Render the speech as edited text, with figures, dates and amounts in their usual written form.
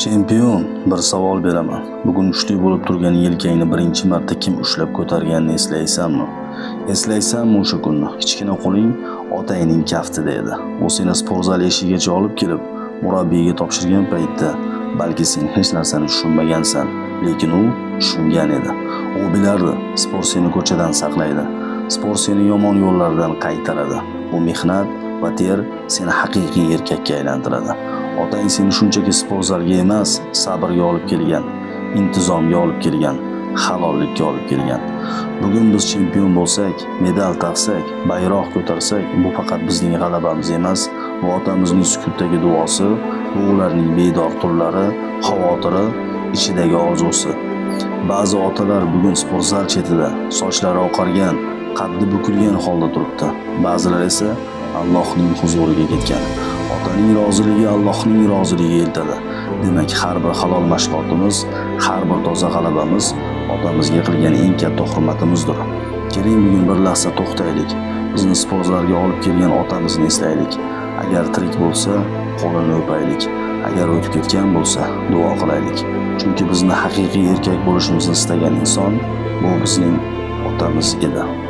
Chempion, bir savol beraman. Bugun kuchli bo'lib turgan yelkangni birinchi marta kim ushlab ko'targanini eslaysanmi? Eslaysanmi o'sha kunni? Kichkina qo'ling otangning kaftida edi. U seni sport zal eshigigacha olib kelib, murabbiyga topshirgan paytda balki sen hech narsani tushunmagansan, lekin u tushungan edi. U bilardi, sport seni ko'chadan saqlaydi. Sport seni yomon yo'llardan qaytaradi. Bu mehnat va ter seni haqiqiy erkakka aylantiradi. Otang seni shunchaki sport zalga emas, sabrga olib kelgan, intizomga olib kelgan, halollikka olib kelgan. Bugun biz chempion bo'lsak, medal taqsak, bayroq ko'tarsak, bu faqat bizning g'alabamiz emas, bu otamizning sukutdagi duosi, bu ularning bedor turlari, xavotiri, ichidagi orzusi. Ba'zi otalar bugun sport zal chetida, sochlari oqargan, qaddi bukilgan holda turibdi. Ba'zilar esa Allohning huzuriga ketgan. Otaning roziligi Allohning roziligiga eltadi. Demak, har bir halol mashg'ulotimiz, har bir toza g'alabamiz otamizga qilgan eng katta hurmatimizdir. Keling bugun bir lahza to'xtaylik. Bizni sportlarga olib kelgan otamizni eslaylik. Agar tirik bo'lsa, qo'lini o'paylik. Agar o'tib ketgan bo'lsa, duo qilaylik. Chunki bizni haqiqiy erkak bo'lishimizni istagan inson bu bizning otamiz edi.